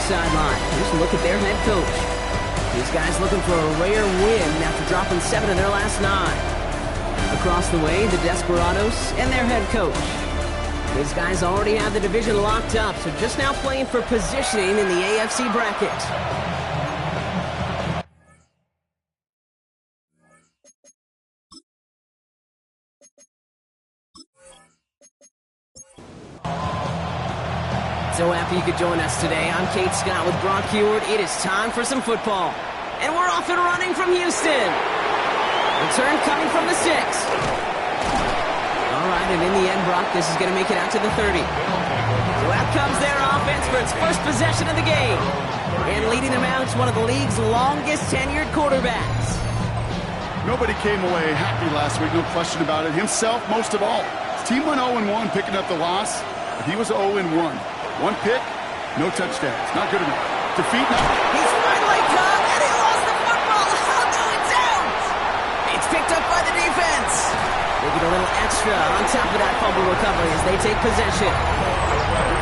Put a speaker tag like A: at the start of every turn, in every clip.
A: sideline. Here's a look at their head coach. These guys looking for a rare win after dropping 7 of their last 9. Across the way, the Desperados and their head coach. These guys already have the division locked up, so just now playing for positioning in the AFC bracket. So happy you could join us today. I'm Kate Scott with Brock Heward. It is time for some football. And we're off and running from Houston. Return coming from the 6. All right, and in the end, Brock, this is going to make it out to the 30. So out comes their offense for its first possession of the game. And leading them out is one of the league's longest tenured quarterbacks.
B: Nobody came away happy last week, no question about it. Himself, most of all. His team went 0-1, picking up the loss, but he was 0-1. 1 pick, no touchdowns. Not good enough. Defeat now.
A: He's finally come, and he lost the football. Oh, no, it's out. It's picked up by the defense. They get a little extra on top of that fumble recovery as they take possession.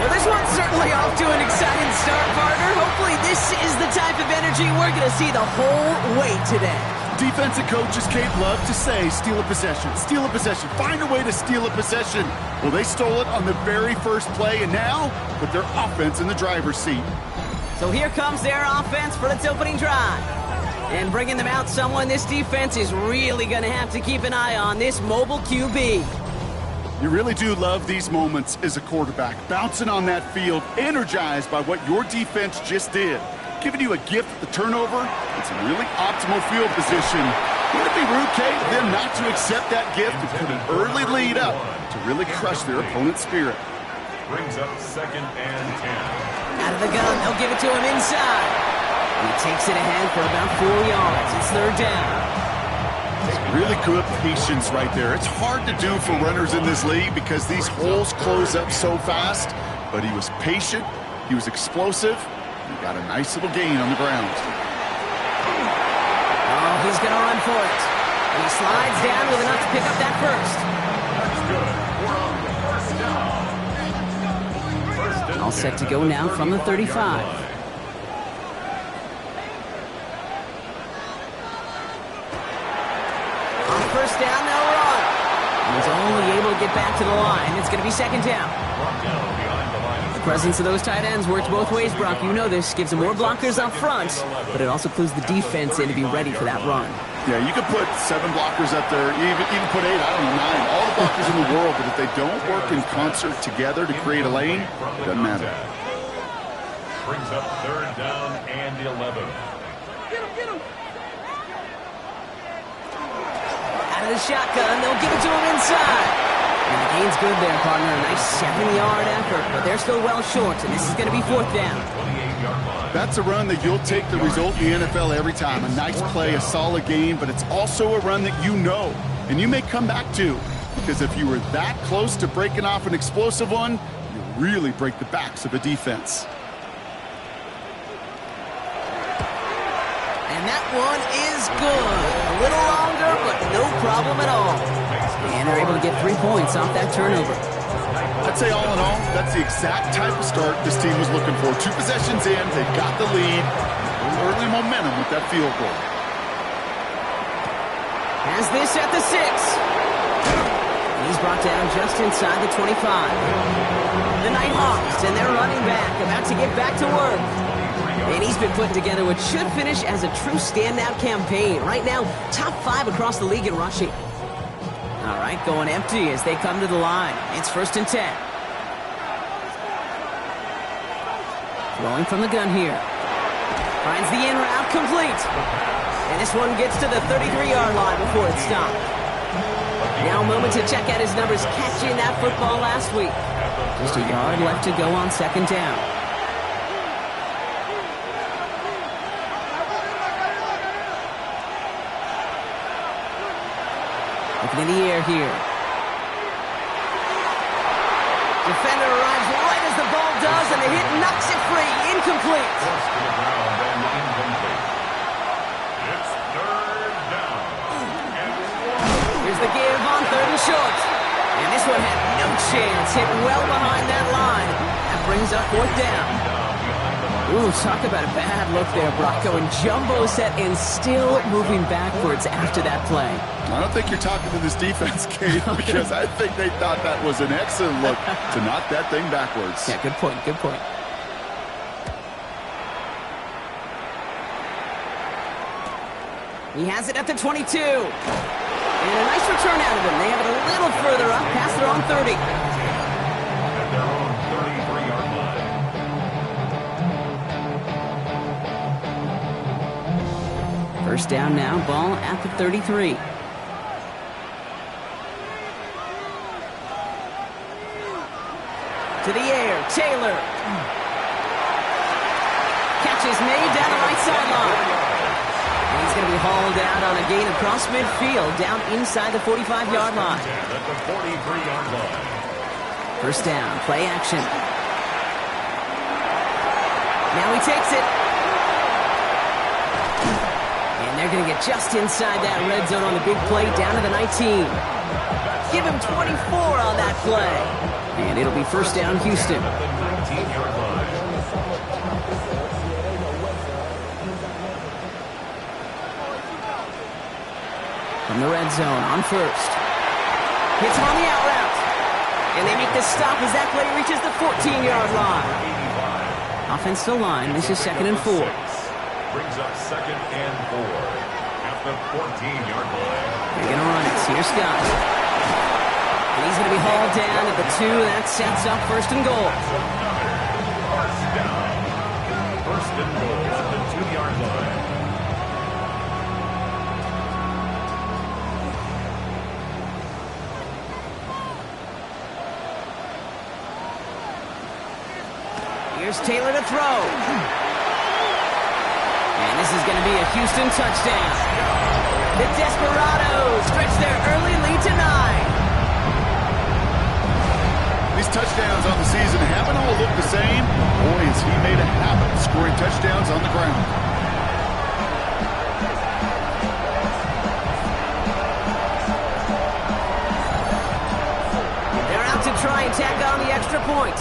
A: Well, this one's certainly off to an exciting start, partner. Hopefully this is the type of energy we're going to see the whole way today.
B: Defensive coaches, Kate, love to say, steal a possession, find a way to steal a possession. Well, they stole it on the very first play, and now put their offense in the driver's seat.
A: So here comes their offense for its opening drive. And bringing them out someone this defense is really going to have to keep an eye on, this mobile QB.
B: You really do love these moments as a quarterback, bouncing on that field, energized by what your defense just did. Giving you a gift at the turnover and some really optimal field position. Wouldn't it be rude, Kate, of them not to accept that gift and put an early lead up to really crush their opponent's spirit?
C: Brings up 2nd and 10.
A: Out of the gun, they'll give it to him inside. He takes it ahead for about 4 yards. It's 3rd down.
B: Really good patience right there. It's hard to do for runners in this league because these holes close up so fast. But he was patient, he was explosive, and he got a nice little gain on the ground.
A: Oh, he's going to run for it. And he slides down with enough to pick up that first.
C: That's good. We're on 1st down.
A: All set to go now from the 35. On 1st down, they'll run. He's only able to get back to the line. It's going to be 2nd down. The presence of those tight ends works both ways, Brock. You know this. Gives them more blockers up front, but it also clues the defense in to be ready for that run.
B: Yeah, you could put 7 blockers up there, even put 8, I don't know, 9, all the blockers in the world, but if they don't work in concert together to create a lane, it doesn't matter.
C: Brings up 3rd down and 11.
A: Get him. Out of the shotgun, they'll give it to him inside. And the gain's good there, partner. A nice 7-yard effort, but they're still well short, and this is going to be 4th down.
B: That's a run that you'll take the result in the NFL every time. A nice play, a solid game, but it's also a run that you know, and you may come back to. Because if you were that close to breaking off an explosive one, you really break the backs of a defense.
A: And that one is good. A little longer, but no problem at all. And they're able to get 3 points off that turnover.
B: I'd say all in all, that's the exact type of start this team was looking for. 2 possessions in, they've got the lead. Early momentum with that field goal.
A: Has this at the 6. And he's brought down just inside the 25. The NHawks and their running back about to get back to work. And he's been putting together what should finish as a true standout campaign. Right now, top 5 across the league in rushing. All right, going empty as they come to the line. It's 1st and 10. Throwing from the gun here. Finds the in route complete. And this one gets to the 33-yard line before it's stopped. Now a moment to check out his numbers catching that football last week. Just a yard left to go on 2nd down. Looking in the air here. Defender arrives right as the ball does, and the hit knocks it free. Incomplete.
C: It's 3rd down.
A: Here's the give on 3rd and short. And this one had no chance. Hit well behind that line. That brings up 4th down. Ooh, talk about a bad look there, Brock. Going jumbo set and still moving backwards after that play.
B: I don't think you're talking to this defense, Kate, because I think they thought that was an excellent look to knock that thing backwards.
A: Yeah, good point, good point. He has it at the 22. And a nice return out of him. They have it a little further up past their own 30.
C: At their own 33-yard line.
A: First down now, ball at the 33. To the air, Taylor. Catch is made down the right sideline. And he's going to be hauled out on a gain across midfield, down inside the 45-yard line.
C: At the 43-yard line.
A: First down, play action. Now he takes it. And they're going to get just inside that red zone on the big play, down to the 19. Give him 24 on that play. And it'll be first down, Houston.
C: At the 19-yard line.
A: From the red zone on first. Hits him on the out route. And they make the stop as that play reaches the 14-yard line. Offensive line, this is 2nd and 4.
C: Brings up 2nd and 4 at the 14-yard line.
A: They're going to run it. Here's Scott. And he's going to be hauled down at the 2. That sets up 1st and goal.
C: First down. 1st and goal at the 2-yard line.
A: Here's Taylor to throw. And this is going to be a Houston touchdown. The Desperados stretch their early lead to 9.
B: These touchdowns on the season haven't all looked the same. Boy, has he made a habit of scoring touchdowns on the ground.
A: They're out to try and tack on the extra point.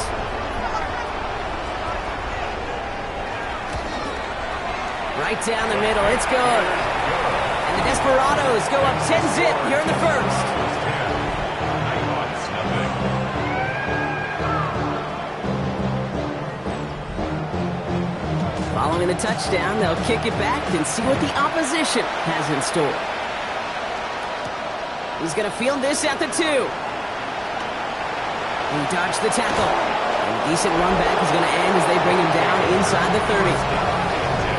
A: Right down the middle, it's good. And the Desperados go up 10-zip here in the first.
C: NHawks, nothing.
A: Following the touchdown, they'll kick it back and see what the opposition has in store. He's going to field this at the 2. He dodged the tackle. And a decent run back is going to end as they bring him down inside the 30.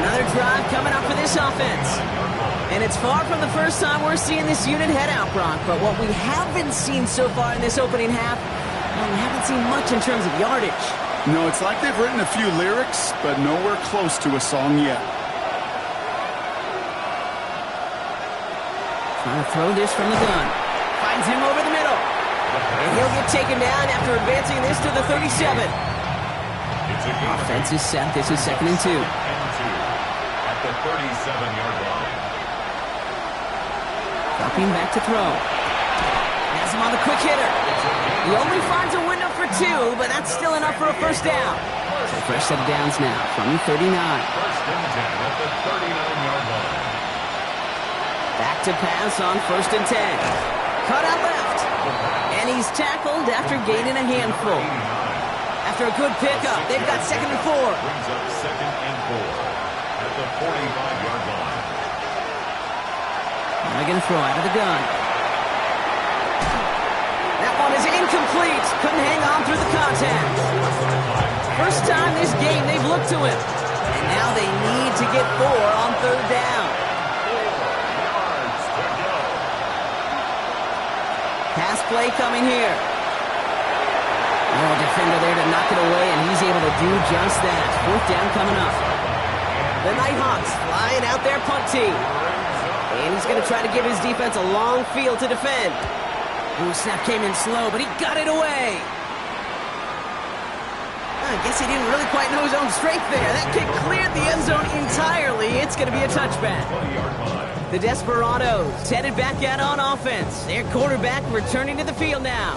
A: Another drive coming up for this offense. And it's far from the first time we're seeing this unit head out, Brock. But what we haven't seen so far in this opening half, well, we haven't seen much in terms of yardage.
B: No, it's like they've written a few lyrics, but nowhere close to a song yet.
A: Trying to throw this from the gun. Finds him over the middle. And he'll get taken down after advancing this to the 37. Offense is set. This is 2nd and 2.
C: At the 37-yard line.
A: Dropping back to throw. Has him on the quick hitter. He only finds a window for 2, but that's still enough for a first down. So fresh set of downs now from 39.
C: First and 10 at the 39-yard line.
A: Back to pass on 1st and 10. Cut out left. And he's tackled after gaining a handful. After a good pickup, they've got 2nd and 4.
C: Brings up 2nd and 4 at the 45-yard line.
A: Now they're going to throw out of the gun. That one is incomplete. Couldn't hang on through the contact. First time this game they've looked to him. And now they need to get 4 on 3rd down.
C: 4 yards to go.
A: Pass play coming here. Oh, defender there to knock it away, and he's able to do just that. 4th down coming up. The NHawks flying out their punt team. And he's going to try to give his defense a long field to defend. Ooh, snap came in slow, but he got it away. I guess he didn't really quite know his own strength there. That kick cleared the end zone entirely. It's going to be a touchback.
C: 20-yard line.
A: The Desperados headed back out on offense. Their quarterback returning to the field now.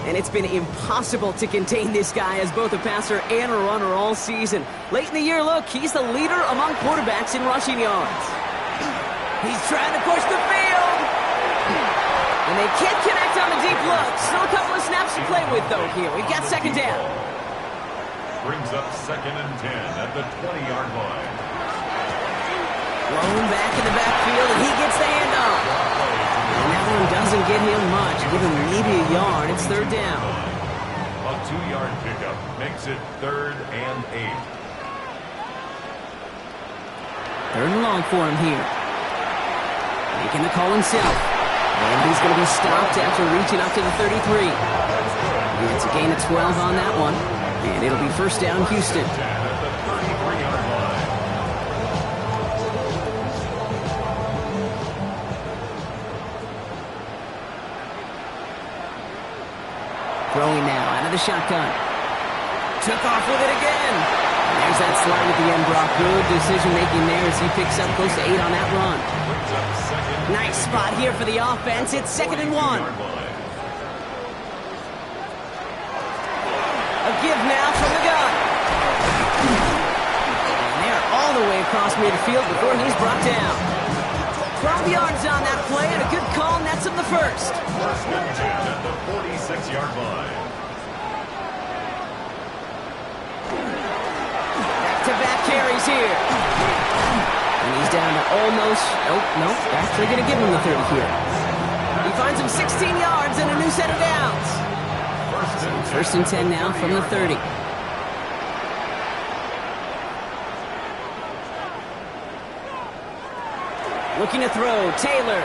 A: And it's been impossible to contain this guy as both a passer and a runner all season. Late in the year, look, he's the leader among quarterbacks in rushing yards. He's trying to push the field. And they can't connect on the deep look. Still a couple of snaps to play with, though, here. We've got second down.
C: Brings up 2nd and 10 at the 20-yard line.
A: Thrown back in the backfield, and he gets the handoff. And that one doesn't get him much. Give him maybe a yard. It's 3rd down.
C: A 2-yard pickup makes it 3rd and 8.
A: 3rd and long for him here. Making the call himself. And he's going to be stopped after reaching up to the 33. It's a gain of 12 on that one. And it'll be 1st down, Houston.
C: At the 33-yard line.
A: Throwing now out of the shotgun. Took off with it again. And there's that slide at the end, Brock. Good decision-making there as he picks up close to 8 on that run. Nice spot here for the offense. It's 2nd and 1. A give now from the gun. And they're all the way across midfield before he's brought down. 12 yards on that play, and a good call nets him the first.
C: 1st and 10 at the 46-yard line.
A: Back-to-back carries here. And he's down to almost, nope, actually going to give him the 30 here. He finds him 16 yards and a new set of downs. 1st and 10 now from the 30. Looking to throw, Taylor.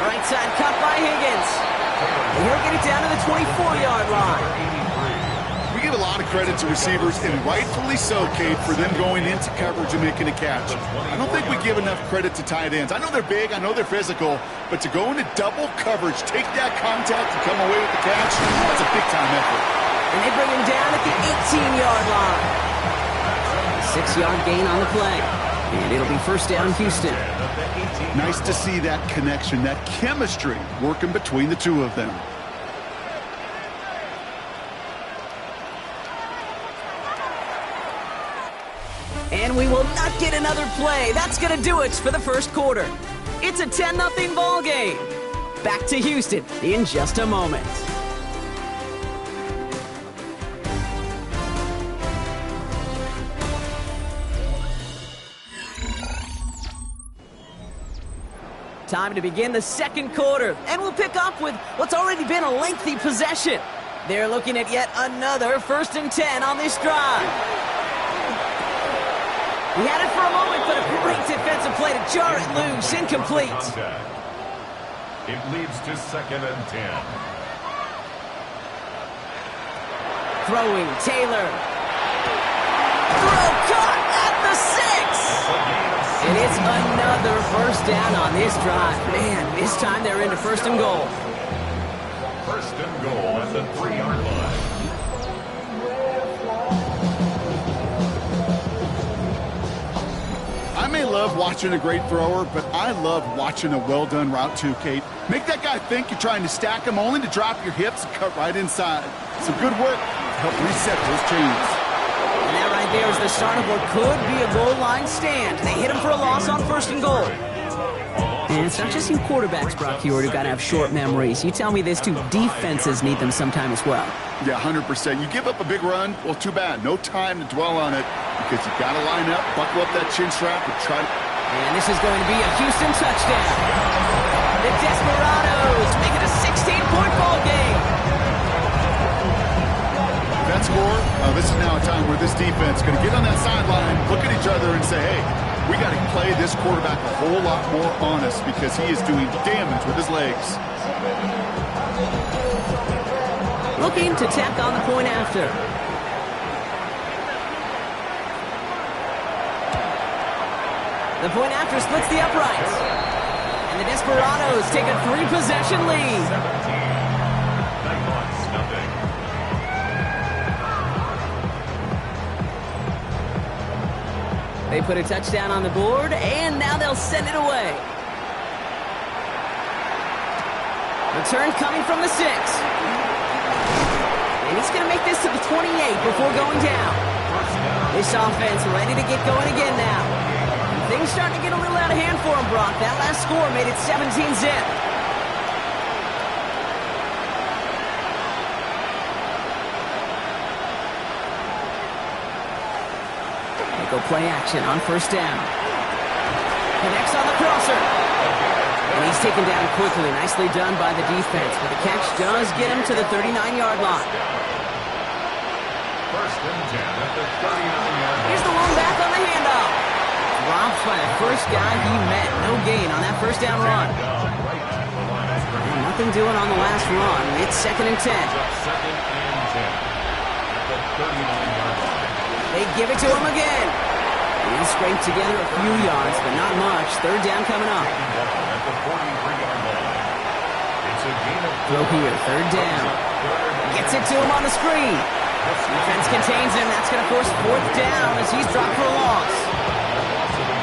A: Right side cut by Higgins. And he'll get it down to the 24-yard line.
B: We give a lot of credit to receivers, and rightfully so, Kate, for them going into coverage and making a catch. I don't think we give enough credit to tight ends. I know they're big, I know they're physical, but to go into double coverage, take that contact and come away with the catch, that's a big-time effort.
A: And they bring him down at the 18-yard line. 6-yard gain on the play. And it'll be 1st down, Houston.
B: Nice to see that connection, that chemistry working between the two of them.
A: And we will not get another play. That's going to do it for the 1st quarter. It's a 10-0 ball game. Back to Houston in just a moment. Time to begin the 2nd quarter, and we'll pick up with what's already been a lengthy possession. They're looking at yet another 1st and 10 on this drive. He had it for a moment, but a great defensive play to jar it loose, incomplete.
C: It leads to 2nd and 10.
A: Throwing, Taylor. Throw caught at the 6. And it's another 1st down on this drive. Man, this time they're into 1st and goal.
C: 1st and goal at the 3-yard line.
B: I may love watching a great thrower, but I love watching a well-done route too, Kate. Make that guy think you're trying to stack him only to drop your hips and cut right inside. Some good work to help reset those chains.
A: And that right there is the start of what could be a goal line stand. They hit him for a loss on 1st and goal. And it's not just you quarterbacks, Brock Hewitt, who got to have short memories. You tell me this too, defenses need them sometime as well.
B: Yeah, 100%. You give up a big run, well, too bad. No time to dwell on it because you got to line up, buckle up that chin strap, and try to...
A: And this is going to be a Houston touchdown. The Desperados make it a 16-point ball game.
B: That score, this is now a time where this defense is going to get on that sideline, look at each other, and say, hey, we got to play this quarterback a whole lot more honest because he is doing damage with his legs.
A: Looking to tack on the point after. The point after splits the uprights. And the Desperados take a 3-possession lead.
C: 17. Nighthawks nothing.
A: They put a touchdown on the board, and now they'll send it away. Return coming from the 6. And he's going to make this to the 28 before going down. This offense ready to get going again now. And things starting to get a little out of hand for him, Brock. That last score made it 17-zip. They go play action on first down. Connects on the crosser. And he's taken down quickly. Nicely done by the defense. But the catch does get him to the 39-yard line.
C: First and 10 at the 39-yard line.
A: Here's the one back on the handoff. Dropped by the first guy he met. No gain on that first down run. And nothing doing on the last run. It's second and 10.
C: Second and 10 at the 39-yard line.
A: They give it to him again. He scraped together a few yards, but not much. Third down coming up.
C: At the 43-yard line. It's a gain of
A: Throw here, third down. Gets it to him on the screen. Defense contains him. That's going to force fourth down as he's dropped for a loss.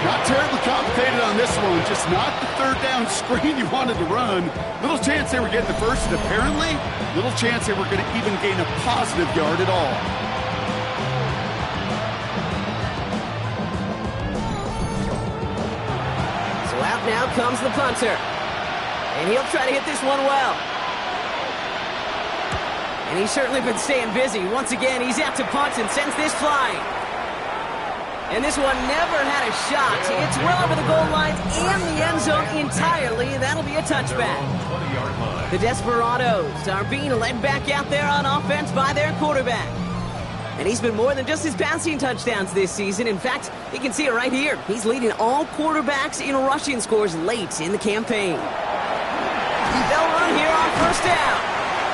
B: Not terribly complicated on this one. Just not the third down screen you wanted to run. Little chance they were getting the first, and apparently, little chance they were going to even gain a positive yard at all.
A: So out now comes the punter. And he'll try to hit this one well. And he's certainly been staying busy. Once again, he's out to punt and sends this flying. And this one never had a shot. It's well over the goal line and the end zone entirely. That'll be a touchback. The Desperados are being led back out there on offense by their quarterback. And he's been more than just his passing touchdowns this season. In fact, you can see it right here. He's leading all quarterbacks in rushing scores late in the campaign. They'll run here on first down.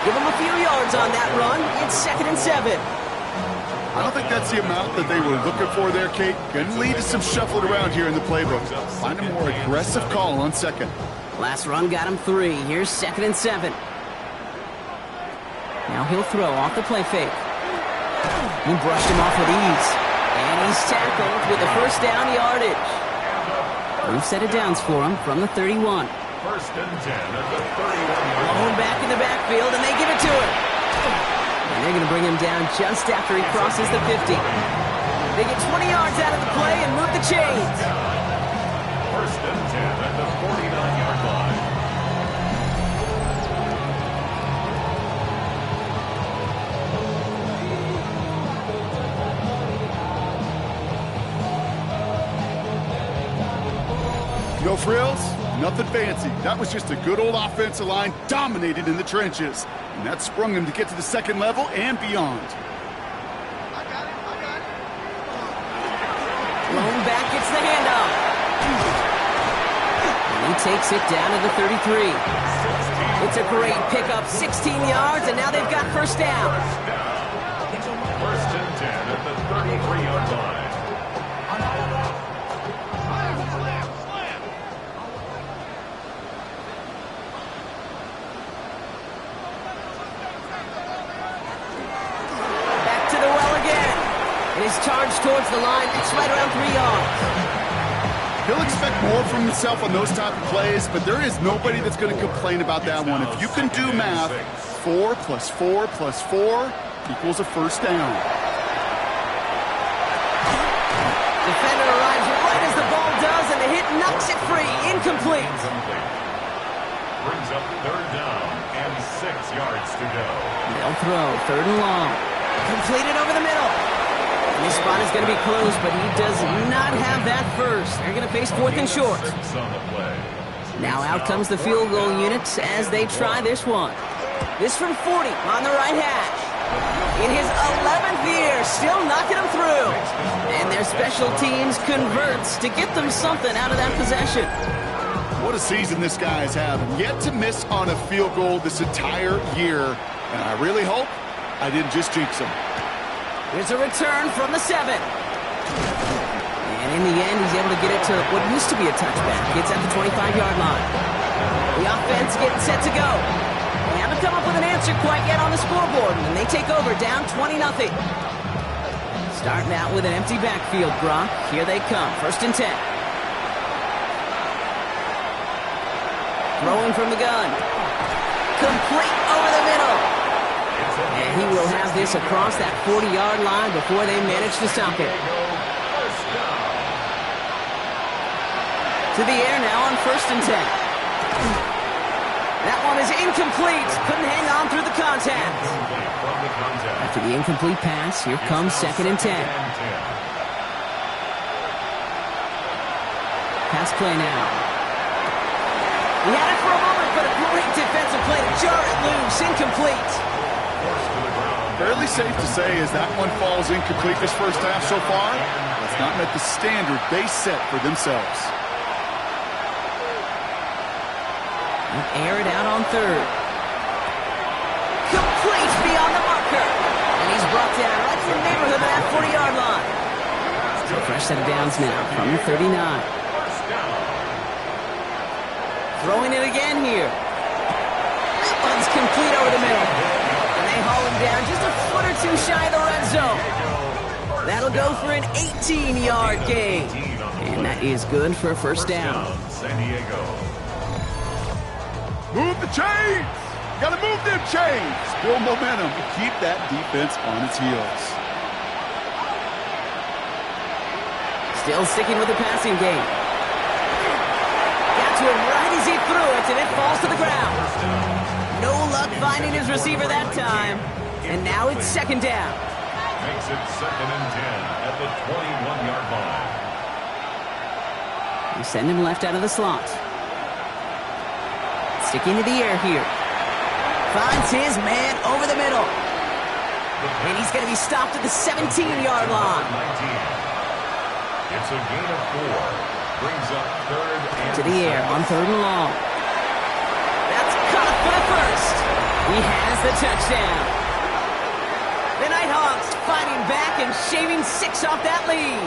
A: Give him a few yards on that run. It's second and 7.
B: I don't think that's the amount that they were looking for there, Kate. Going to lead to some shuffling around here in the playbook. Find a more aggressive call on second.
A: Last run got him 3. Here's second and 7. Now he'll throw off the play fake. He brushed him off with ease. And he's tackled with the first down yardage. We've set it downs for him from the 31.
C: First and 10 at the 31-yard line.
A: Blown back in the backfield, and they give it to him. And they're going to bring him down just after he crosses the 50. They get 20 yards out of the play and move the chains.
C: First and 10 at the 49-yard line.
B: No frills, nothing fancy. That was just a good old offensive line dominated in the trenches. And that sprung him to get to the second level and beyond.
A: Blown back, gets the handoff. And he takes it down to the 33. It's a great pickup, 16 yards, and now they've got first down.
C: First and 10 at the 33-yard line.
A: And he's charged towards the line. It's right around 3 yards.
B: He'll expect more from himself on those type of plays, but there is nobody that's going to complain about that one. If you can do math, 4 plus 4 plus 4 equals a first down.
A: Defender arrives right as the ball does, and the hit knocks it free. Incomplete.
C: Brings up third down and 6 yards to go.
A: They'll throw third and long. Completed over the middle. And this spot is going to be close, but he does not have that first. They're going to face fourth and short. Now out comes the field goal unit as they try this one. This from 40 on the right hash. In his 11th year, still knocking them through. And their special teams converts to get them something out of that possession.
B: What a season this guy is having. Yet to miss on a field goal this entire year. And I really hope I didn't just jinx him.
A: Here's a return from the 7. And in the end, he's able to get it to what used to be a touchback. It's at the 25-yard line. The offense getting set to go. They haven't come up with an answer quite yet on the scoreboard, and they take over down 20-0. Starting out with an empty backfield, Brock. Here they come, first and 10. Throwing from the gun. Complete over the middle. And he will have this across that 40-yard line before they manage to stop it. To the air now on 1st and 10. That one is incomplete. Couldn't hang on through the contact. After the incomplete pass, here comes 2nd and 10. Pass play now. He had it for a moment, but a great defensive play to jar it loose. Incomplete.
B: Fairly safe to say as that one falls incomplete this first half so far, that's not met the standard they set for themselves.
A: Air it out on 3rd. Complete beyond the marker. And he's brought down right in the neighborhood of that 40-yard line. So fresh set of downs now from the 39. Throwing it again here. That one's complete over the middle. And they haul him down just a foot or two shy of the red zone. That'll go for an 18-yard gain. And that is good for a first down.
C: San Diego.
B: Move the chains! Gotta move them chains! Build momentum to keep that defense on its heels.
A: Still sticking with the passing game. Got to him right as he threw it, and it falls to the ground. No luck finding his receiver that time. And now it's 2nd down.
C: Makes it 2nd and 10 at the 21-yard line.
A: We send him left out of the slot. Sticking to the air here. Finds his man over the middle. And he's going to be stopped at the 17-yard line.
C: It's a gain of 4. Brings up 3rd and
A: To the air on 3rd and long. That's caught for the first. He has the touchdown. The NHawks fighting back and shaving 6 off that lead.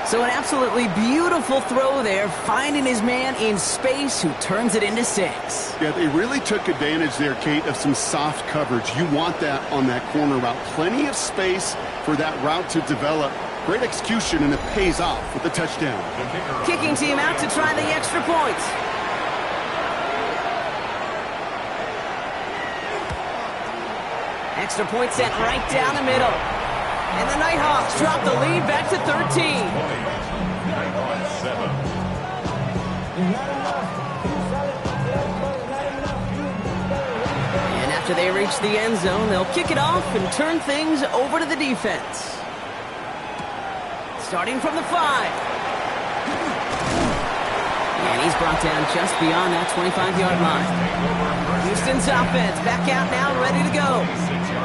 A: So an absolutely beautiful throw there, finding his man in space who turns it into 6.
B: Yeah, they really took advantage there, Kate, of some soft coverage. You want that on that corner route. Plenty of space for that route to develop. Great execution, and it pays off with the touchdown.
A: Kicking team out to try the extra point. Extra point set right down the middle. And the NHawks drop the lead back to 13. And after they reach the end zone, they'll kick it off and turn things over to the defense. Starting from the 5. And he's brought down just beyond that 25-yard line. Houston's offense back out now, ready to go.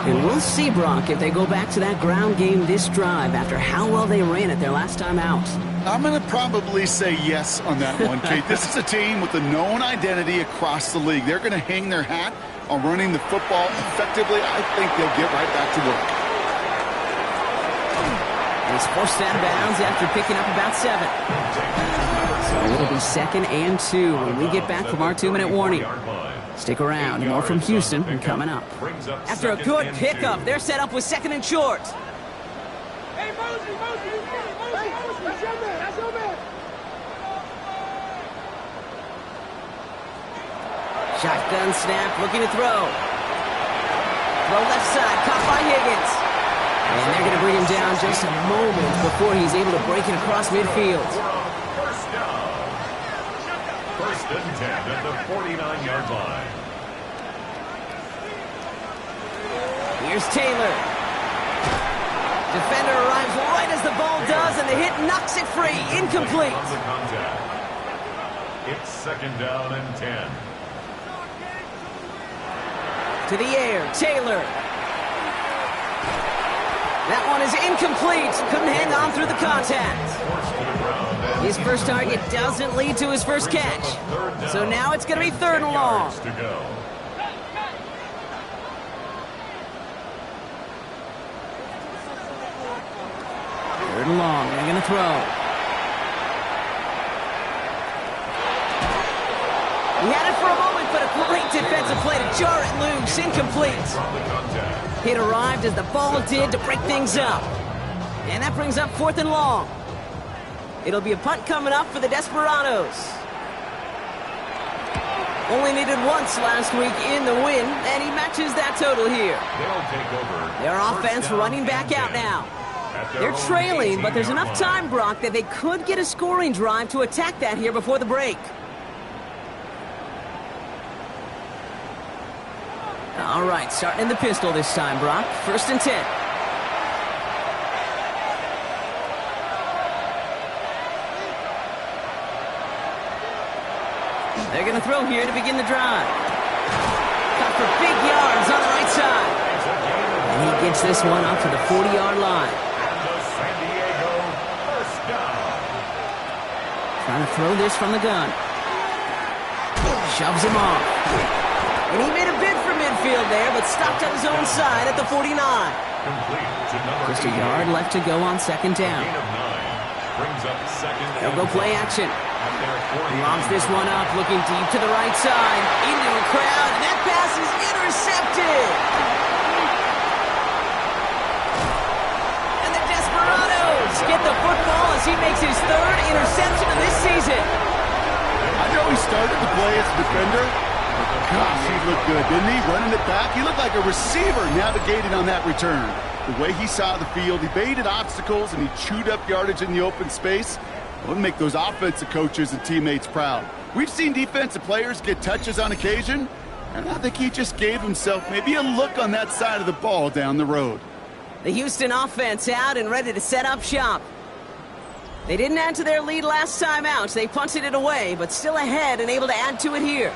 A: And we'll see, Brock, if they go back to that ground game this drive after how well they ran it their last time out.
B: I'm going to probably say yes on that one, Kate. This is a team with a known identity across the league. They're going to hang their hat on running the football effectively. I think they'll get right back to work.
A: And he's forced out of bounds after picking up about 7. So it'll be 2nd and 2 when we get back from our 2-minute warning. Stick around, more from Houston and coming up. After a good pickup, they're set up with 2nd and short. Shotgun snap, looking to throw. Throw left side, caught by Higgins. And they're going to bring him down just a moment before he's able to break it across midfield.
C: First and 10 at the 49-yard line.
A: Here's Taylor. Defender arrives right as the ball does, and the hit knocks it free. Incomplete.
C: It's 2nd down and 10.
A: To the air, Taylor. That one is incomplete. Couldn't hang on through the contact. His first target doesn't lead to his first catch. So now it's going to be 3rd and long. 3rd and long. They're going to throw. He had it for a moment, but a great defensive play to jar it loose. Incomplete. It arrived as the ball did to break things up. And that brings up 4th and long. It'll be a punt coming up for the Desperados. Only needed once last week in the win, and he matches that total here.
C: They'll take over.
A: Their offense running back out now. They're trailing, but there's enough time, Brock, that they could get a scoring drive to attack that here before the break. All right, starting in the pistol this time, Brock. 1st and 10. They're going to throw here to begin the drive. Cut for big yards on the right side. And he gets this one up to the 40-yard line.
C: The San Diego first down.
A: Trying to throw this from the gun. Shoves him off. And he made a bid for midfield there, but stopped on his own side at the 49.
C: Complete to number
A: Just a yard left to go on 2nd down.
C: Gain of 9. Brings up 2nd.
A: They'll go play action.
C: At their 40.
A: Lobs this one up, looking deep to the right side. Into a crowd, and that pass is intercepted. And the Desperados get the football as he makes his 3rd interception of this season.
B: I know he started to play as a defender, but gosh, he looked good, didn't he? Running it back, he looked like a receiver navigating on that return. The way he saw the field, he baited obstacles, and he chewed up yardage in the open space. It would make those offensive coaches and teammates proud. We've seen defensive players get touches on occasion, and I think he just gave himself maybe a look on that side of the ball down the road.
A: The Houston offense out and ready to set up shop. They didn't add to their lead last time out. They punted it away, but still ahead and able to add to it here.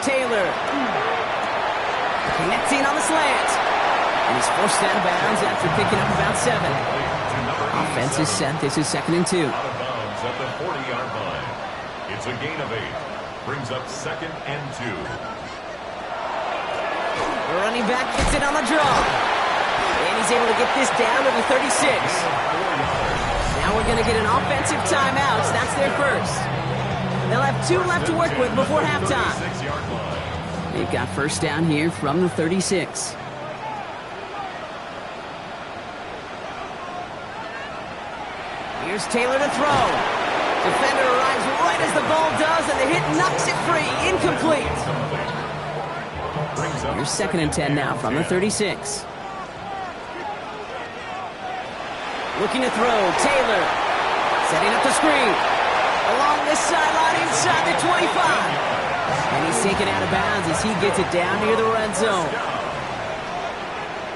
A: Taylor. Connecting on the slant. And he's forced out of bounds after picking up about 7. Offense is set. This is 2nd and 2.
C: Out of bounds at the 40-yard line. It's a gain of 8. Brings up 2nd and 2.
A: The running back gets it on the draw. And he's able to get this down to the 36. Now we're going to get an offensive timeout. So that's their first. They'll have 2 left to work with before halftime. They've got 1st down here from the 36. Here's Taylor to throw. Defender arrives right as the ball does, and the hit knocks it free. Incomplete. Here's 2nd and 10 now from the 36. Looking to throw. Taylor setting up the screen. Along this sideline inside the 25. And he's taken out of bounds as he gets it down near the red zone.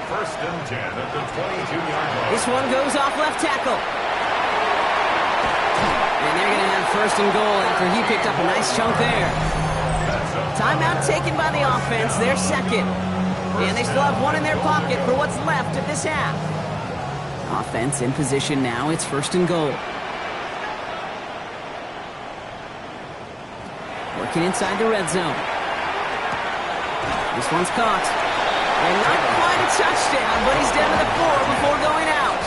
C: 1st and 10 at the 22-yard line.
A: This one goes off left tackle. And they're going to have 1st and goal after he picked up a nice chunk there. Timeout taken by the offense. They're 2nd. And they still have 1 in their pocket for what's left of this half. Offense in position now. It's 1st and goal. Working inside the red zone. This one's caught. And not quite a touchdown, but he's down to the 4 before going out.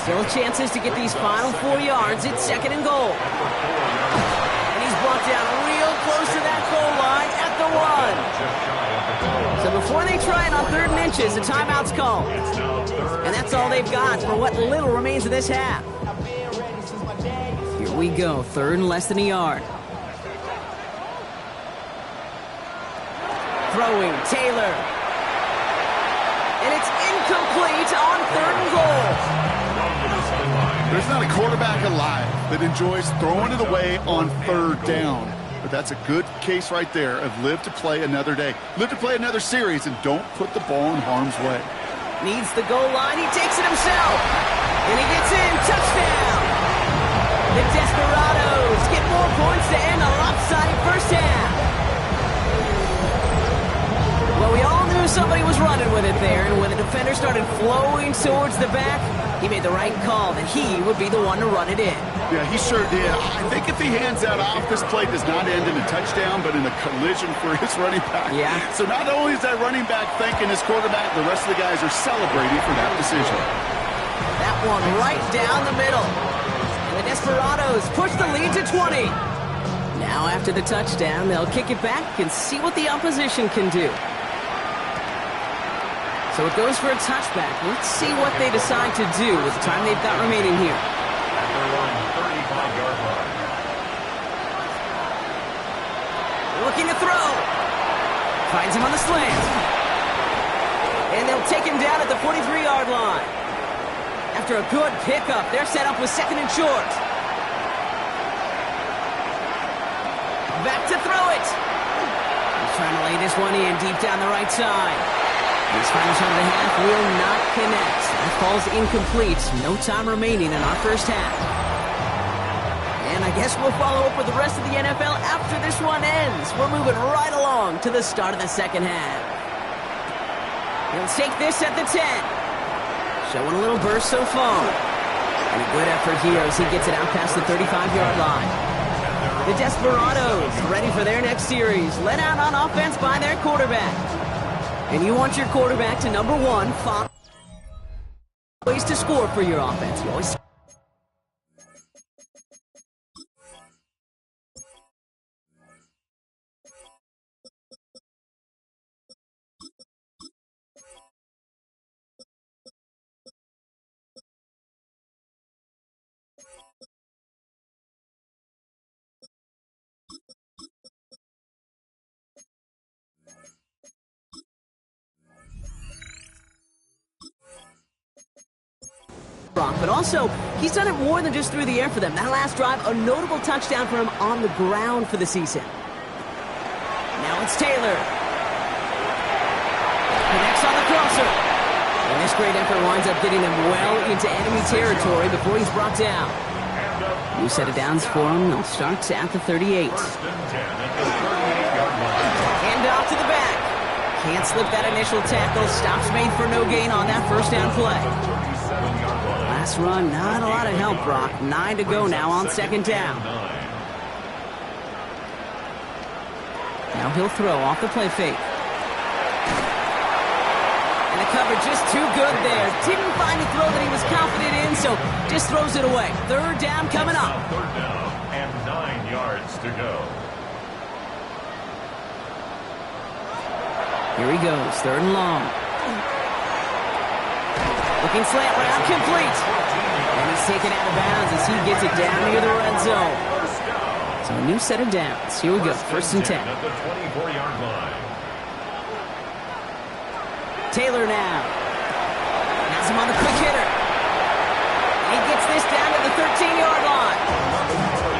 A: Still chances to get these final 4 yards. It's 2nd and goal. And he's brought down real close to that goal line at the 1. So before they try it on 3rd and inches, the timeout's called. And that's all they've got for what little remains of this half. Here we go, 3rd and less than a yard. Throwing, Taylor. And it's incomplete on 3rd and goal.
B: There's not a quarterback alive that enjoys throwing it away on 3rd down. But that's a good case right there of live to play another day. Live to play another series and don't put the ball in harm's way.
A: Needs the goal line. He takes it himself. And he gets in. Touchdown. The Desperados get more points to end a lopsided first half. Well, we all knew somebody was running with it there, and when the defender started flowing towards the back, he made the right call that he would be the one to run it in.
B: Yeah, he sure did. I think if he hands that off, this play does not end in a touchdown, but in a collision for his running back.
A: Yeah.
B: So not only is that running back thanking his quarterback, the rest of the guys are celebrating for that decision.
A: That one right down the middle. And the Desperados push the lead to 20. Now after the touchdown, they'll kick it back and see what the opposition can do. So it goes for a touchback. Let's see what they decide to do with the time they've got remaining here.
C: At their own 35-yard line.
A: Looking to throw. Finds him on the slant. And they'll take him down at the 43-yard line. After a good pickup, they're set up with 2nd and short. Back to throw it. He's trying to lay this one in deep down the right side. This final shot of the half will not connect. That falls incomplete. No time remaining in our first half. And I guess we'll follow up with the rest of the NFL after this one ends. We're moving right along to the start of the second half. He'll take this at the 10. Showing a little burst so far. And a good effort here as he gets it out past the 35-yard line. The Desperados ready for their next series. Led out on offense by their quarterback. And you want your quarterback to, number one, find ways to score for your offense. You always but also, he's done it more than just through the air for them. That last drive, a notable touchdown for him on the ground for the season. Now it's Taylor. Connects on the crosser. And this great effort winds up getting him well into enemy territory before he's brought down. New set of downs for him. They'll start at the 38. Hand off to the back. Can't slip that initial tackle. Stops made for no gain on that first down play. Last run, not a lot of help, Brock. 9 to go now on second down. Now he'll throw off the play fake. And the coverage just too good there. Didn't find a throw that he was confident in, so just throws it away. Third down coming up.
C: Third down and 9 yards to go.
A: Here he goes, 3rd and long. Looking slant route, complete. And he's taken out of bounds as he gets it down near the red zone. So a new set of downs. Here we go, 1st and 10.
C: At the 24-yard line.
A: Taylor now. Has him on the quick hitter. He gets this down to the 13-yard line.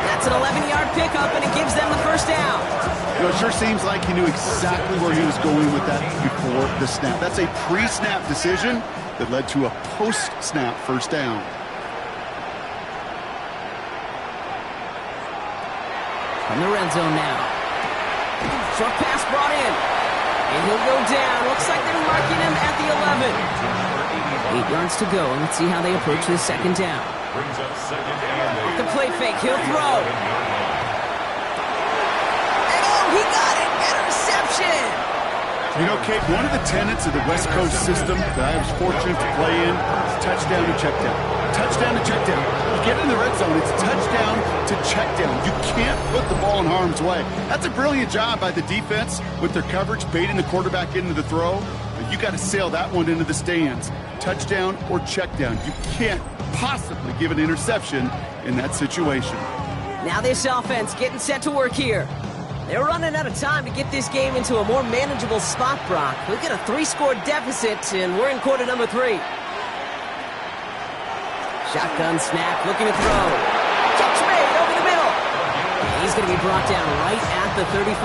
A: That's an 11-yard pickup, and it gives them the first down.
B: You know, it sure seems like he knew exactly where he was going with that before the snap. That's a pre-snap decision that led to a post-snap first down.
A: From the red zone now. Short pass brought in. And he'll go down. Looks like they're marking him at the 11. 8 yards to go, and let's see how they approach this second down.
C: Brings up 2nd and 8.
A: The play fake, he'll throw. And oh, he got it! Interception!
B: You know, Kate, one of the tenets of the West Coast system that I was fortunate to play in is touchdown to check down. Touchdown to check down. You get in the red zone, it's touchdown to check down. You can't put the ball in harm's way. That's a brilliant job by the defense with their coverage, baiting the quarterback into the throw. But you got to sail that one into the stands. Touchdown or check down. You can't possibly give an interception in that situation.
A: Now this offense getting set to work here. They're running out of time to get this game into a more manageable spot, Brock. We've got a 3-score deficit, and we're in quarter number 3. Shotgun snap, looking to throw. Catch made over the middle. And he's going to be brought down right at the 35.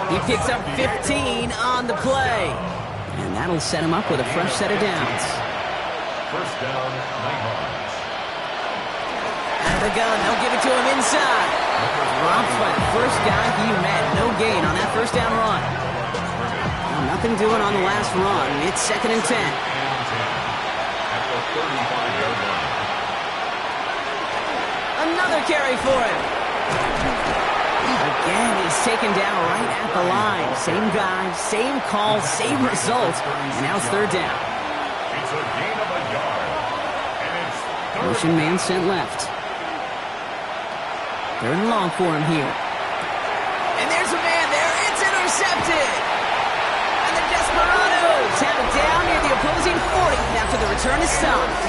A: He picks up 15 on the play. And that'll set him up with a fresh set of downs.
C: First down, Nighthawks.
A: Out of the gun, they'll give it to him inside. Dropped by the first guy he met. No gain on that first down run. Well, nothing doing on the last run. It's 2nd and 10.
C: At the 35-yard line.
A: Another carry for him. Again, he's taken down right at the line. Same guy, same call, same result. And now it's 3rd down.
C: It's a gain of a yard. And it's 3rd.
A: Motion man sent left. 3rd and long for him here. And there's a man there. It's intercepted. And the Desperados have it down after the return is stopped.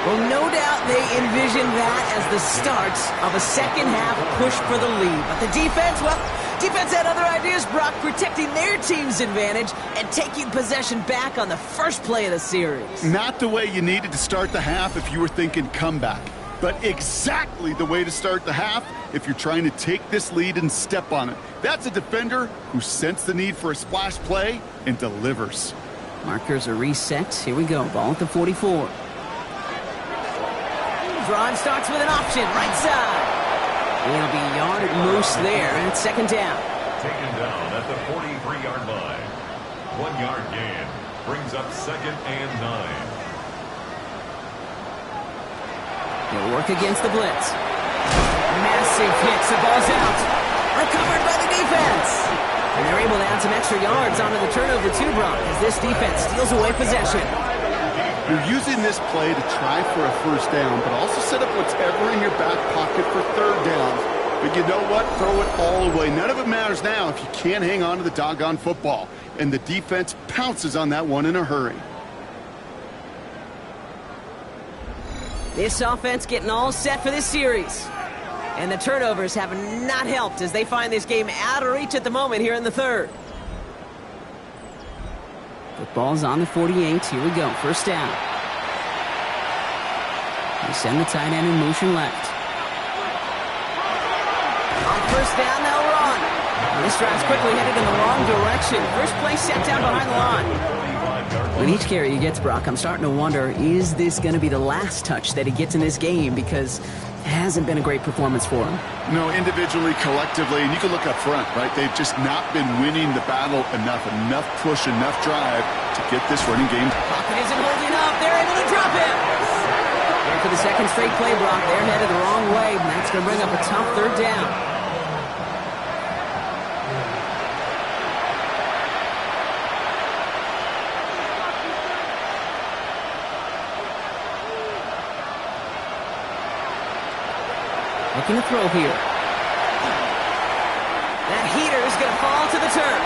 A: Well, no doubt they envision that as the start of a second-half push for the lead. But the defense, well, defense had other ideas, Brock, protecting their team's advantage and taking possession back on the first play of the series.
B: Not the way you needed to start the half if you were thinking comeback, but exactly the way to start the half if you're trying to take this lead and step on it. That's a defender who sensed the need for a splash play and delivers.
A: Markers are reset. Here we go. Ball at the 44. Drive starts with an option, right side. It'll be a yard at most there, and it's second down.
C: Taken down at the 43-yard line. 1 yard gain brings up 2nd and 9.
A: He'll work against the blitz. Massive hits, the ball's out. Recovered by the defense. And they're able to add some extra yards onto the turnover too, Brock, as this defense steals away possession.
B: You're using this play to try for a first down, but also set up whatever in your back pocket for third down. But you know what? Throw it all away. None of it matters now if you can't hang on to the doggone football. And the defense pounces on that one in a hurry.
A: This offense getting all set for this series. And the turnovers have not helped as they find this game out of reach at the moment here in the third. Football's on the 48. Here we go. First down. They send the tight end in motion left. On first down, they'll run. And this drive's quickly headed in the wrong direction. First play set down behind the line. With each carry he gets, Brock, I'm starting to wonder, is this going to be the last touch that he gets in this game? Because it hasn't been a great performance for him.
B: No, individually, collectively, and you can look up front, right? They've just not been winning the battle enough push, enough drive to get this running game.
A: Pocket isn't holding up. They're able to drop him. And for the second straight play, Brock, they're headed the wrong way, and that's going to bring up a tough third down. Looking to throw here. That heater is going to fall to the turf.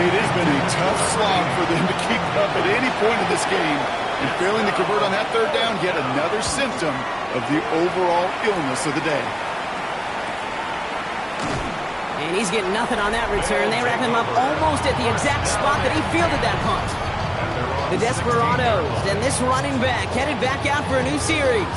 B: It has been a tough slog for them to keep up at any point in this game. And failing to convert on that third down, yet another symptom of the overall illness of the day.
A: And he's getting nothing on that return. They wrap him up almost at the exact spot that he fielded that punt. The Desperados and this running back headed back out for a new series.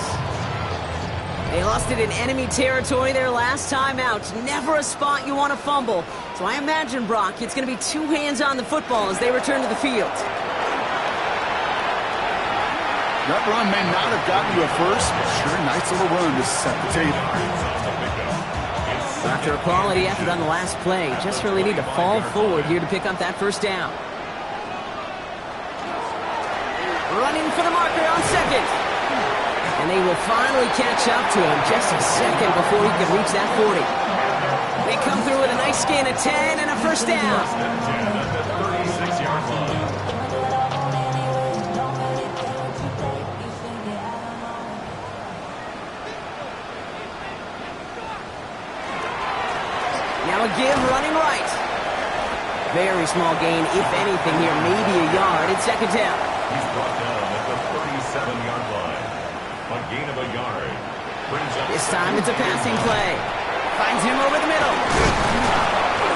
A: They lost it in enemy territory their last time out. Never a spot you want to fumble. So I imagine, Brock, it's going to be two hands on the football as they return to the field.
B: That run may not have gotten you a first, but sure, nice little run to set the table.
A: After a quality effort on the last play, just really need to fall forward here to pick up that first down. Running for the marker on second. And they will finally catch up to him just a second before he can reach that 40. They come through with a nice gain of 10 and a first down. Now a give running right. Very small gain, if anything here, maybe a yard. It's second down.
C: He's brought down at the 37-yard line. A gain of a yard.
A: This time it's a passing play. Finds him over the middle.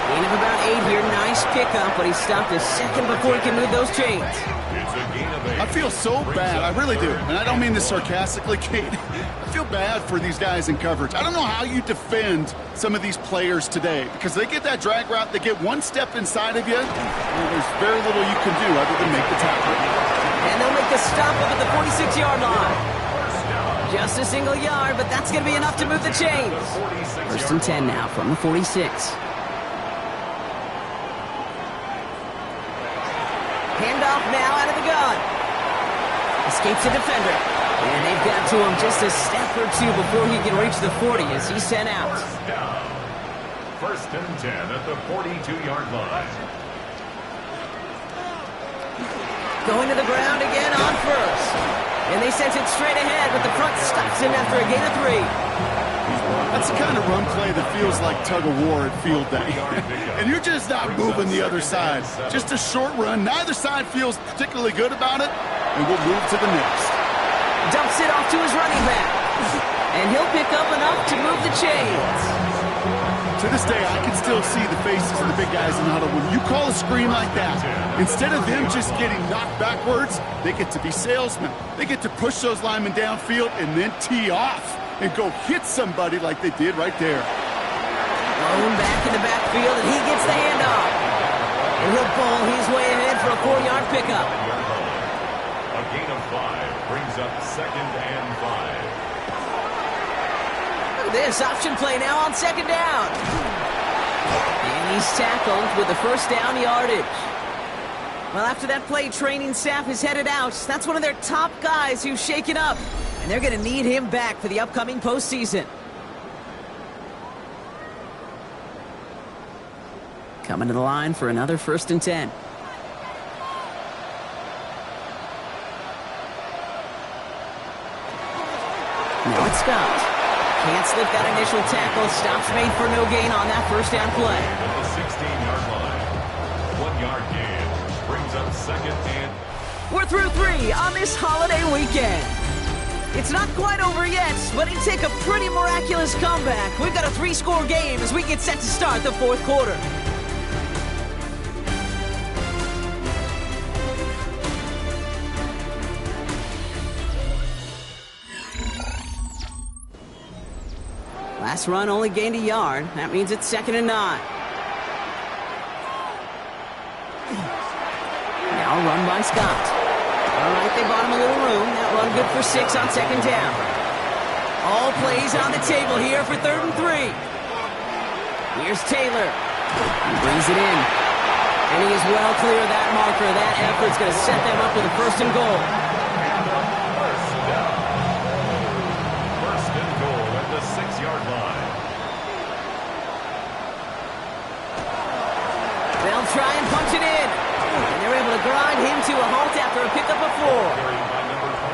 A: Gain of about 8 here. Nice pickup, but he stopped a second before he can move those chains.
C: It's a gain of 8.
B: I feel so bad. I really do. And I don't mean this sarcastically, Kate. I feel bad for these guys in coverage. I don't know how you defend some of these players today because they get that drag route, they get one step inside of you, and there's very little you can do other than make the tackle.
A: And they'll make the stop up at the 46-yard line. Just a single yard, but that's going to be enough to move the chains. First and 10 now from the 46. Handoff now out of the gun. Escapes the defender. And they've got to him just a step or two before he can reach the 40 as he's sent out.
C: First and 10 at the 42-yard line.
A: Going to the ground again on first. And they sent it straight ahead, but the front stops him after a gain of 3.
B: That's the kind of run play that feels like tug-of-war at field day. And you're just not moving the other side. Just a short run. Neither side feels particularly good about it, and we'll move to the next.
A: Dumps it off to his running back. And he'll pick up enough to move the chains.
B: To this day, I can still see the faces of the big guys in the huddle. When you call a screen like that, instead of them just getting knocked backwards, they get to be salesmen. They get to push those linemen downfield and then tee off and go hit somebody like they did right there.
A: Thrown back in the backfield, and he gets the handoff. And he'll bowl his way ahead for a 4-yard pickup.
C: A gain of 5 brings up 2nd and 5.
A: Look at this option play now on 2nd down. And he's tackled with the first down yardage. Well, after that play, training staff is headed out. That's one of their top guys who's shaken up. And they're going to need him back for the upcoming postseason. Coming to the line for another 1st and 10. Now it's Scott. Can't slip that initial tackle. Stops made for no gain on that first down play.
C: At the 16-yard line. 1-yard gain brings up 2nd and...
A: We're through 3 on this holiday weekend. It's not quite over yet, but it'd take a pretty miraculous comeback. We've got a 3-score game as we get set to start the 4th quarter. Last run only gained a yard. That means it's 2nd and 9. Now a run by Scott. All right, they bought him a little room. That run good for 6 on 2nd down. All plays on the table here for 3rd and 3. Here's Taylor. He brings it in. And he is well clear of that marker. That effort's going to set them up with a 1st and goal.
C: First and goal at the 6-yard line.
A: They'll try and punch it in. And they're able to grind him to a halt after a pickup of 4.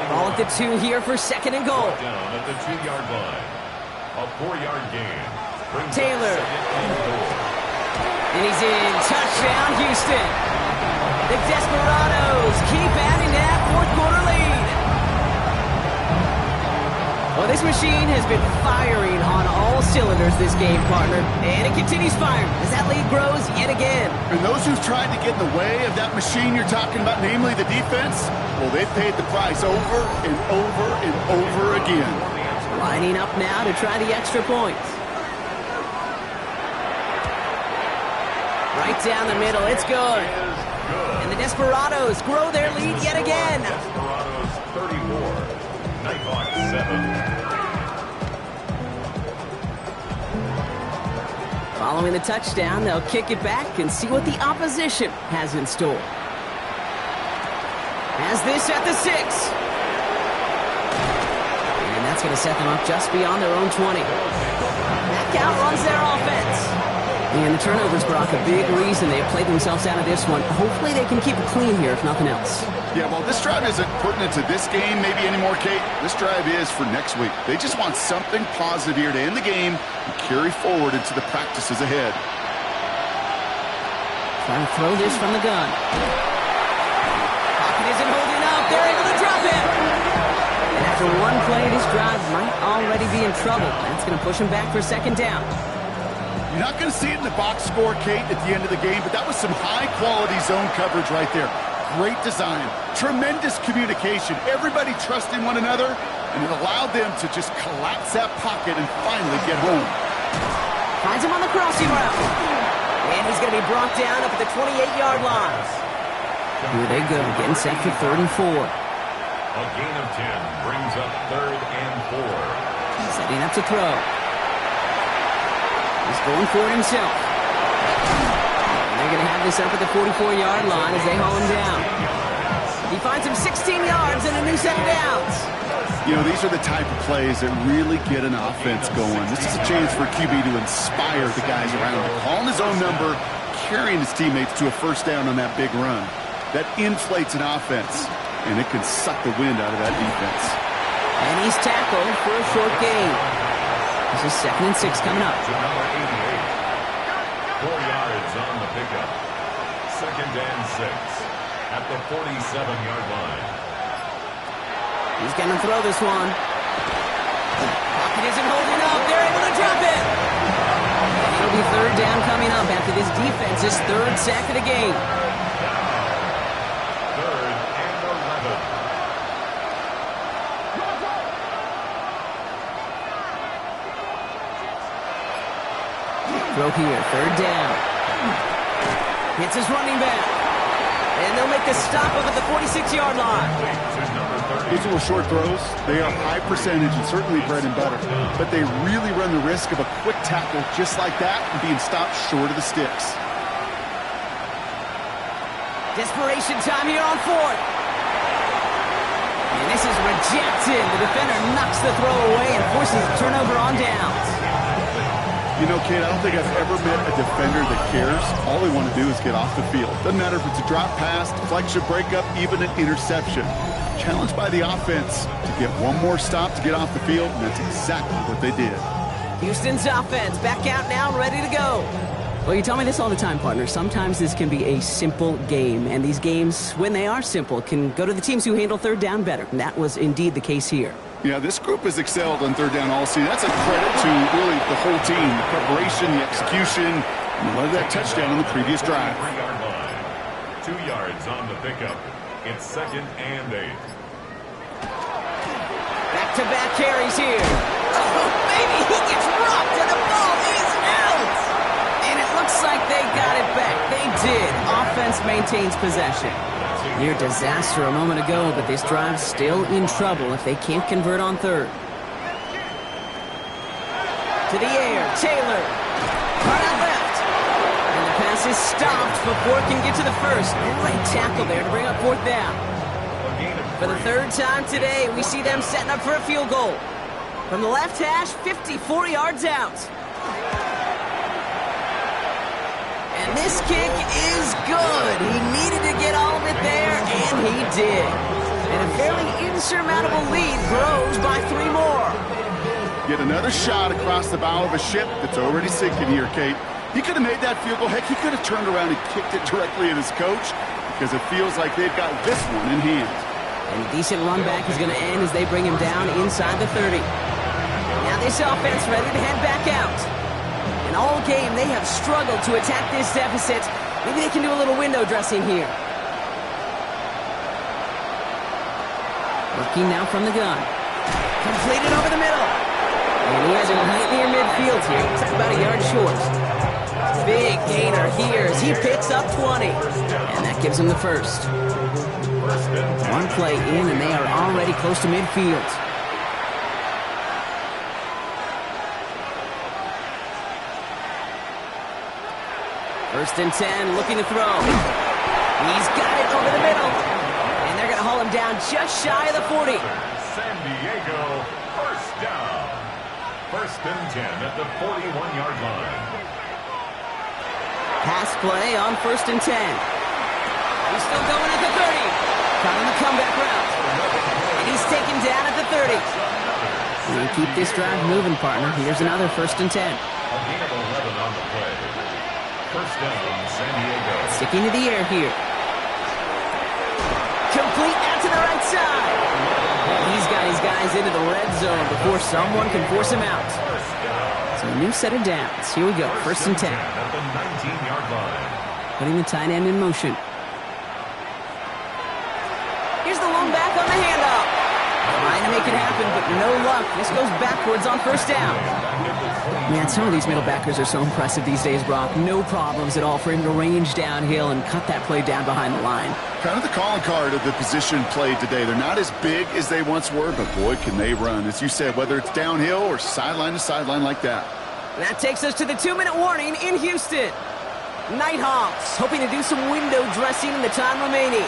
A: Ball at the 2 here for 2nd and goal.
C: Down at the 2-yard line. A 4-yard gain.
A: Taylor. And he's in. Touchdown, Houston. The Desperados keep adding to that 4th quarter lead. Well, this machine has been firing on all cylinders this game, partner. And it continues firing as that lead grows yet again.
B: And those who've tried to get in the way of that machine you're talking about, namely the defense, well, they've paid the price over and over and over again.
A: Lining up now to try the extra points. Right down the middle, it's good. And the Desperados grow their lead yet again.
C: Desperados 34, NHawks 7.
A: Following the touchdown, they'll kick it back and see what the opposition has in store. Has this at the 6. And that's going to set them up just beyond their own 20. That outruns their offense. And the turnovers, Brock, a big reason they have played themselves out of this one. Hopefully they can keep it clean here, if nothing else.
B: Yeah, well, this drive isn't pertinent to this game maybe anymore, Kate. This drive is for next week. They just want something positive here to end the game and carry forward into the practices ahead.
A: Trying to throw this from the gun. Pocket isn't holding up. They're able to drop him. And after one play, this drive might already be in trouble. That's going to push him back for 2nd down.
B: You're not going to see it in the box score, Kate, at the end of the game, but that was some high-quality zone coverage right there. Great design, tremendous communication, everybody trusting one another, and it allowed them to just collapse that pocket and finally get home.
A: Finds him on the crossing route. And he's going to be brought down up at the 28-yard line. Here they go, getting set for 3rd and 4.
C: A gain of 10 brings up 3rd and 4.
A: Setting up to throw. He's going for it himself. And they're going to have this up at the 44-yard line as they haul him down. He finds him 16 yards and a new set of downs.
B: You know, these are the type of plays that really get an offense going. This is a chance for QB to inspire the guys around him. Calling his own number, carrying his teammates to a 1st down on that big run. That inflates an offense, and it can suck the wind out of that defense.
A: And he's tackled for a short gain. This is 2nd and 6 coming up.
C: To number 88. 4 yards on the pickup. 2nd and 6 at the 47-yard line.
A: He's going to throw this one. Pocket isn't holding up. They're able to drop it. And it'll be 3rd down coming up after this defense's 3rd sack of the game.
C: 3rd and 11.
A: Throw here, 3rd down. Hits his running back. And they'll make the stop up at the 46-yard line.
B: These little short throws, they are high percentage and certainly bread and butter. But they really run the risk of a quick tackle just like that and being stopped short of the sticks.
A: Desperation time here on 4th. And this is rejected. The defender knocks the throw away and forces a turnover on downs.
B: You know, Kate, I don't think I've ever met a defender that cares. All they want to do is get off the field. Doesn't matter if it's a drop pass, deflection, breakup, even an interception. Challenged by the offense to get one more stop to get off the field, and that's exactly what they did.
A: Houston's offense back out now and ready to go. Well, you tell me this all the time, partner. Sometimes this can be a simple game, and these games, when they are simple, can go to the teams who handle 3rd down better. And that was indeed the case here.
B: Yeah, this group has excelled on 3rd down all season. That's a credit to really the whole team, the preparation, the execution, and they led that touchdown on the previous drive.
C: 3-yard line. 2 yards on the pickup. It's 2nd and 8.
A: Back-to-back carries here. Oh, baby, he gets rocked, and the ball is out. And it looks like they got it back. They did. Offense maintains possession. Near disaster a moment ago, but this drive's still in trouble if they can't convert on 3rd. To the air, Taylor. Right out left. And the pass is stopped before it can get to the 1st. Great tackle there to bring up 4th down. For the 3rd time today, we see them setting up for a field goal. From the left hash, 54 yards out. And this kick is good. He needed to get all of it there, and he did. And a fairly insurmountable lead grows by 3 more.
B: Yet another shot across the bow of a ship that's already sinking here, Kate. He could have made that field goal. Heck, he could have turned around and kicked it directly at his coach because it feels like they've got this one in hand.
A: And a decent run back is going to end as they bring him down inside the 30. Now this offense ready to head back out. And all game, they have struggled to attack this deficit. Maybe they can do a little window dressing here. Working now from the gun. Completed over the middle. And he has it right near midfield here. It's about a yard short. Big gainer here as he picks up 20. And that gives him the 1st. One play in, and they are already close to midfield. First and 10, looking to throw. He's got it over the middle. And they're going to haul him down just shy of the 40.
C: San Diego, 1st down. 1st and 10 at the 41-yard line.
A: Pass play on 1st and 10. He's still going at the 30. Trying the comeback route. And he's taken down at the 30. We'll keep this drive moving, partner. Here's another 1st and 10.
C: A gain of 11 on the play. 1st down, San Diego.
A: Sticking to the air here. Complete out to the right side. And he's got his guys into the red zone before someone can force him out. So a new set of downs. Here we go. 1st and 10.
C: At the 19-yard line.
A: Putting the tight end in motion. Here's the lone back on the handoff. Trying to make it happen, but no luck. This goes backwards on 1st down. Man, some of these middle backers are so impressive these days, Brock. No problems at all for him to range downhill and cut that play down behind the line.
B: Kind of the calling card of the position played today. They're not as big as they once were, but boy, can they run. As you said, whether it's downhill or sideline to sideline like that.
A: And that takes us to the 2-minute warning in Houston. NHawks hoping to do some window dressing in the time remaining.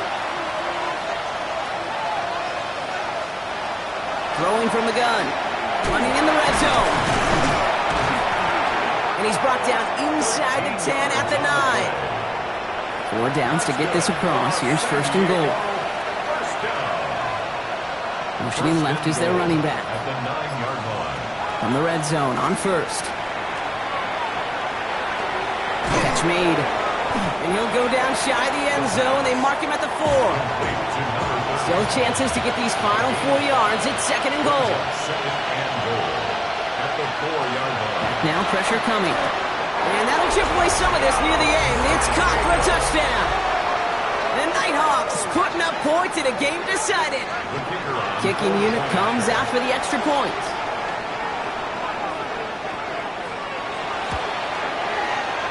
A: Throwing from the gun. Running in the red zone. And he's brought down inside the 10 at the 9. 4 downs to get this across. Here's 1st and goal. Motioning left is their running back.
C: At the 9-yard line.
A: From the red zone on first. Catch made. And he'll go down shy of the end zone. They mark him at the 4. Still chances to get these final 4 yards. It's second and goal.
C: Second and goal at the 4-yard line.
A: Now pressure coming. And that'll chip away some of this near the end. It's caught for a touchdown. The NHawks putting up points in a game decided. Kicking unit comes out for the extra point.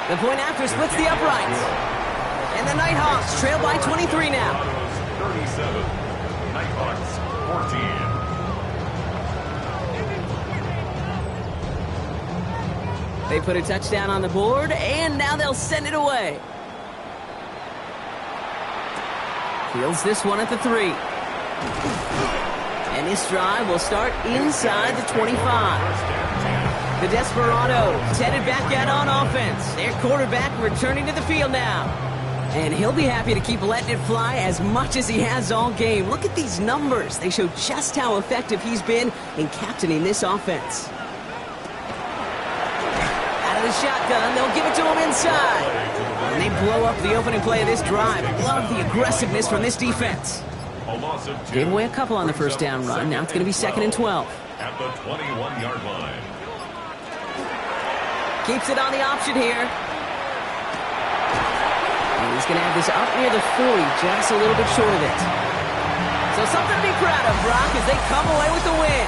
A: The point after splits the uprights. And the NHawks trail by 23 now.
C: 37. NHawks 14.
A: They put a touchdown on the board, and now they'll send it away. Fields this one at the 3. And this drive will start inside the 25. The Desperados headed back out on offense. Their quarterback returning to the field now. And he'll be happy to keep letting it fly as much as he has all game. Look at these numbers. They show just how effective he's been in captaining this offense. Out of the shotgun, they'll give it to him inside. And they blow up the opening play of this drive. Love the aggressiveness from this defense. Gave away a couple on the first down run. Now it's going to be second and 12.
C: At the 21-yard line.
A: Keeps it on the option here. And he's going to have this up near the 40, just a little bit short of it. So something to be proud of, Brock, as they come away with the win.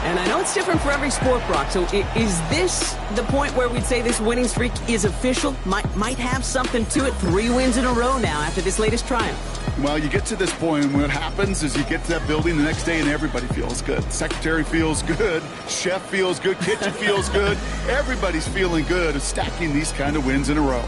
A: And I know it's different for every sport, Brock. So is this the point where we'd say this winning streak is official? Might have something to it. 3 wins in a row now after this latest triumph.
B: Well, you get to this point, and what happens is you get to that building the next day and everybody feels good. Secretary feels good, chef feels good, kitchen feels good. Everybody's feeling good of stacking these kind of wins in a row.